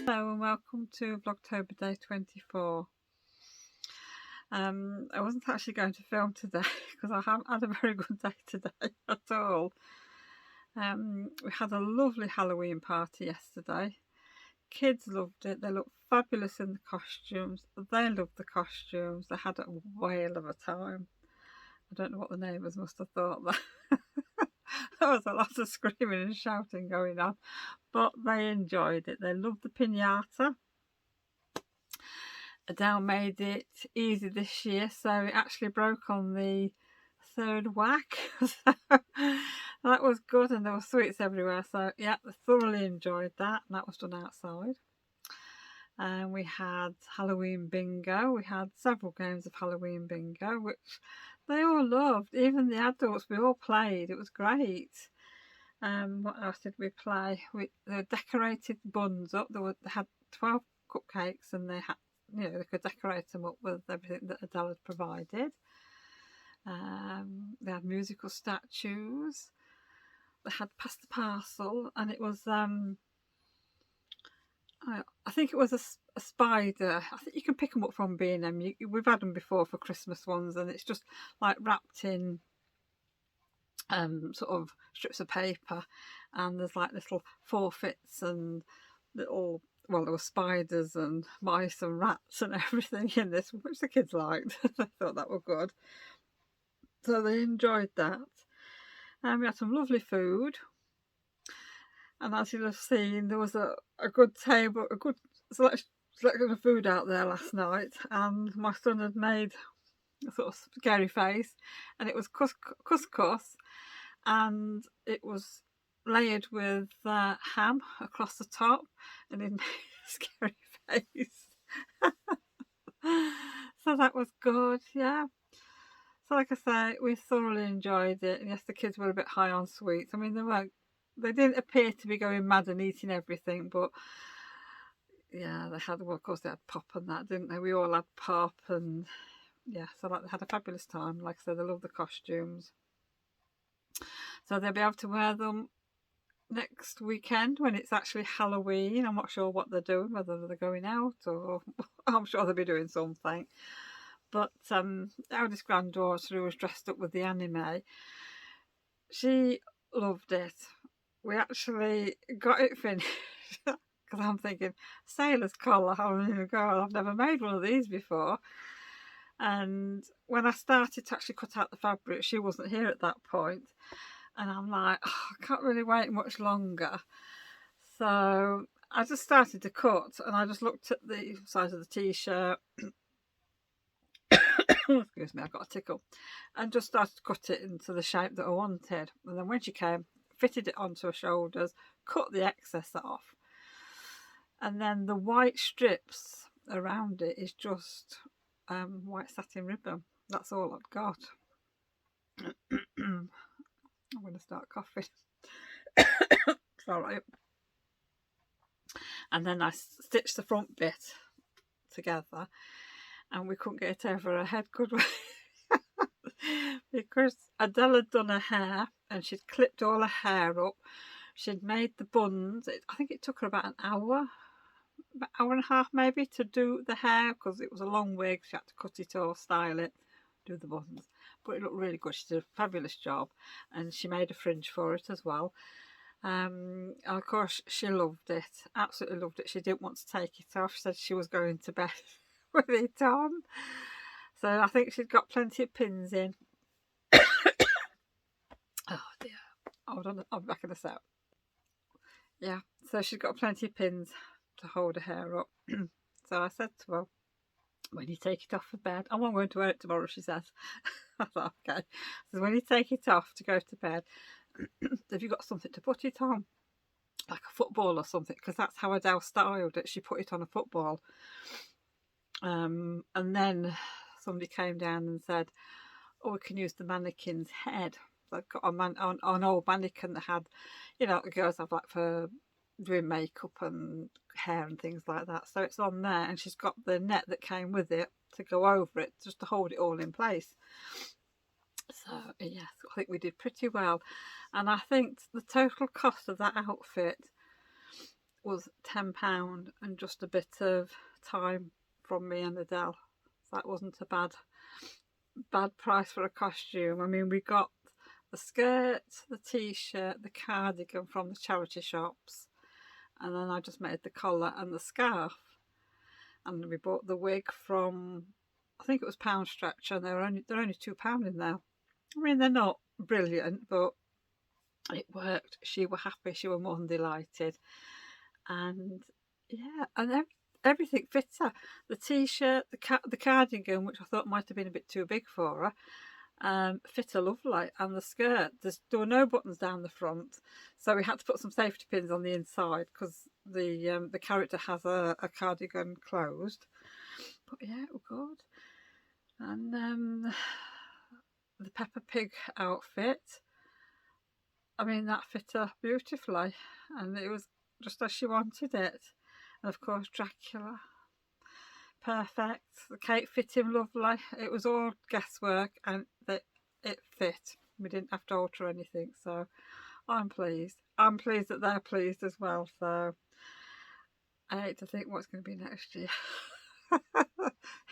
Hello and welcome to Vlogtober day 24. I wasn't actually going to film today because I haven't had a very good day today at all. We had a lovely Halloween party yesterday. Kids loved it. They looked fabulous in the costumes. They loved the costumes. They had a whale of a time. I don't know what the neighbours must have thought that. There was a lot of screaming and shouting going on, but they enjoyed it. They loved the piñata. Adele made it easy this year, so it actually broke on the third whack. So that was good, and there were sweets everywhere. So yeah, I thoroughly enjoyed that, and that was done outside. And we had Halloween bingo. We had several games of Halloween bingo, which they all loved. Even the adults, we all played. It was great. What else did we play? They decorated buns up. They had 12 cupcakes, and they had, they could decorate them up with everything that Adele had provided. They had musical statues. They had Pass the Parcel, and it was I think it was a spider. I think you can pick them up from B&M. We've had them before for Christmas ones, and it's just like wrapped in sort of strips of paper, and there's like little forfeits and little, well, there were spiders and mice and rats and everything in this, which the kids liked. They thought that was good, so they enjoyed that. And we had some lovely food, and as you'll have seen, there was a good table, a good selection of food out there last night, and my son had made a sort of scary face, and it was couscous, and it was layered with ham across the top, and it made a scary face. So that was good, yeah. So like I say, we thoroughly enjoyed it, and yes, the kids were a bit high on sweets. I mean, they didn't appear to be going mad and eating everything, but yeah, they had, well, of course they had pop and that, didn't they? We all had pop, and yeah, so like they had a fabulous time. Like I said, they love the costumes. So they'll be able to wear them next weekend when it's actually Halloween. I'm not sure what they're doing, whether they're going out or I'm sure they'll be doing something. But our eldest granddaughter, who was dressed up with the anime, she loved it. We actually got it finished because I'm thinking, sailor's collar, God, I've never made one of these before. And when I started to actually cut out the fabric, she wasn't here at that point. And I'm like, oh, I can't really wait much longer. So I just started to cut, and I just looked at the size of the t-shirt. Excuse me, I got a tickle. And just started to cut it into the shape that I wanted. And then when she came, fitted it onto her shoulders, cut the excess off. And then the white strips around it is just white satin ribbon. That's all I've got. I'm going to start coughing. It's all right. And then I stitched the front bit together, and we couldn't get it over her head, could we? Because Adele had done her hair, and she'd clipped all her hair up. She'd made the buns. I think it took her about an hour and a half maybe to do the hair, because it was a long wig. She had to cut it off, style it, do the buns. But it looked really good. She did a fabulous job, and she made a fringe for it as well. And of course, she loved it, absolutely loved it. She didn't want to take it off. She said she was going to bed with it on. So I think she'd got plenty of pins in. Oh dear. Hold on, I'm back in a sec. Yeah, so she's got plenty of pins to hold her hair up. So I said to her, when you take it off for bed, I'm not going to wear it tomorrow, she says. I thought, okay. So when you take it off to go to bed, have you got something to put it on? Like a football or something? Because that's how Adele styled it. She put it on a football. And then somebody came down and said, oh, we can use the mannequin's head. So I've got an old mannequin that had, the girls have like for doing makeup and hair and things like that. So it's on there, and she's got the net that came with it to go over it, just to hold it all in place. So yes, I think we did pretty well. And I think the total cost of that outfit was £10 and just a bit of time from me and Adele. So that wasn't a bad price for a costume. I mean, we got the skirt, the t-shirt, the cardigan from the charity shops, and then I just made the collar and the scarf. And we bought the wig from, I think it was Pound Stretcher, and they're only £2 in there. I mean, they're not brilliant, but it worked. She were happy. She were more than delighted. And yeah, and everything fits her. The t-shirt, the cardigan, which I thought might have been a bit too big for her, fit her lovely. And the skirt, there were no buttons down the front, so we had to put some safety pins on the inside because the character has a cardigan closed. But yeah, it was good. And the Peppa Pig outfit, I mean, that fit her beautifully, and it was just as she wanted it. And of course, Dracula, perfect. The cape fit him lovely. It was all guesswork, and it fit. We didn't have to alter anything, so I'm pleased. I'm pleased that they're pleased as well. So I hate to think what's going to be next year.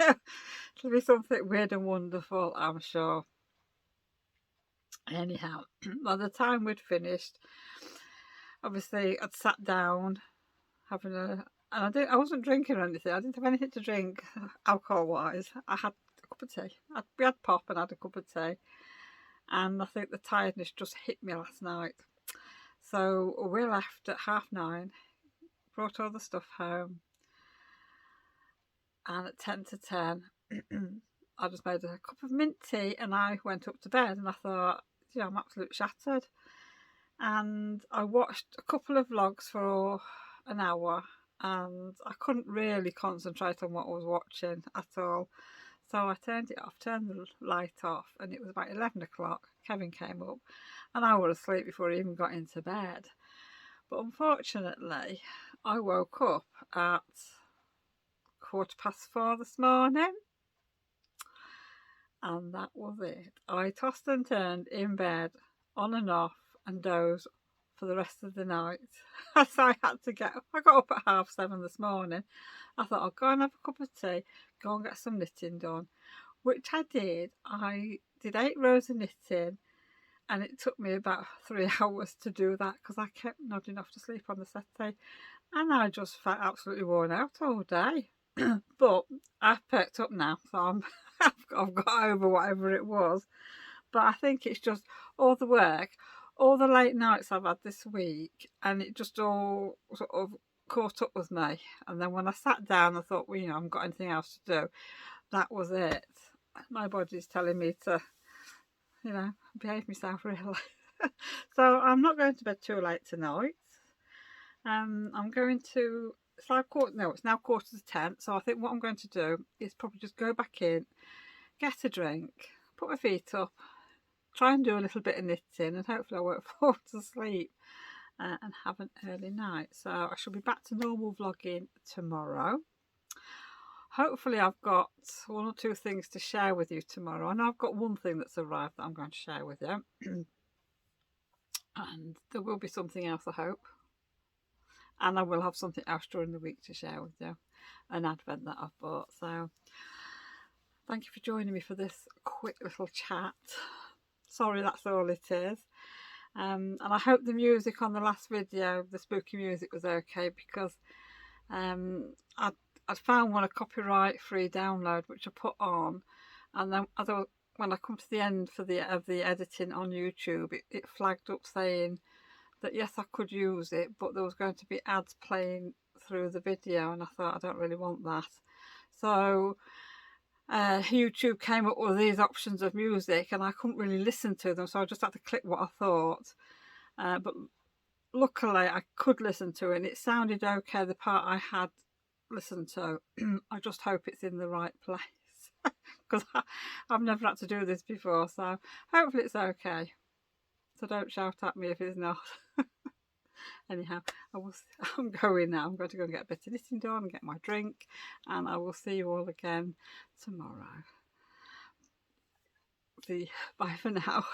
It'll be something weird and wonderful, I'm sure. Anyhow, by the time we'd finished, obviously I'd sat down having and I wasn't drinking or anything. I didn't have anything to drink alcohol wise. I had a cup of tea. We had pop and had a cup of tea, and I think the tiredness just hit me last night. So we left at 9:30, brought all the stuff home, and at 10:50 I just made a cup of mint tea and I went up to bed, and I thought, you know, I'm absolutely shattered. And I watched a couple of vlogs for an hour, and I couldn't really concentrate on what I was watching at all. So I turned it off, turned the light off, and it was about 11 o'clock. Kevin came up, and I was asleep before he even got into bed. But unfortunately, I woke up at 4:15 this morning, and that was it. I tossed and turned in bed, on and off, and dozed for the rest of the night. So I got up at 7:30 this morning. I thought I'll go and have a cup of tea, go and get some knitting done, which I did. I did 8 rows of knitting, and it took me about 3 hours to do that because I kept nodding off to sleep on the settee, and I just felt absolutely worn out all day. But I've perked up now, so I've got over whatever it was. But I think it's just all the work, all the late nights I've had this week, and it just all sort of caught up with me. And then when I sat down, I thought, well, you know, I haven't got anything else to do. That was it. My body's telling me to, you know, behave myself, really. So I'm not going to bed too late tonight. I'm going to, it's now 9:45, so I think what I'm going to do is probably just go back in, get a drink, put my feet up, try and do a little bit of knitting, and hopefully I won't fall to sleep and have an early night. So I shall be back to normal vlogging tomorrow. Hopefully I've got 1 or 2 things to share with you tomorrow. I know I've got one thing that's arrived that I'm going to share with you. And there will be something else, I hope. And I will have something else during the week to share with you. An advent that I've bought. So thank you for joining me for this quick little chat. Sorry, that's all it is. And I hope the music on the last video, the spooky music, was okay, because I'd found a copyright free download which I put on, and then when I come to the end of the editing on YouTube, it flagged up saying that yes, I could use it, but there was going to be ads playing through the video, and I thought, I don't really want that. So YouTube came up with these options of music, and I couldn't really listen to them, so I just had to click what I thought. But luckily I could listen to it, and it sounded okay, the part I had listened to. I just hope it's in the right place, because I've never had to do this before, so hopefully it's okay. So don't shout at me if it's not. Anyhow, I'm going now. I'm going to go and get a bit of knitting done and get my drink, and I will see you all again tomorrow. Bye for now.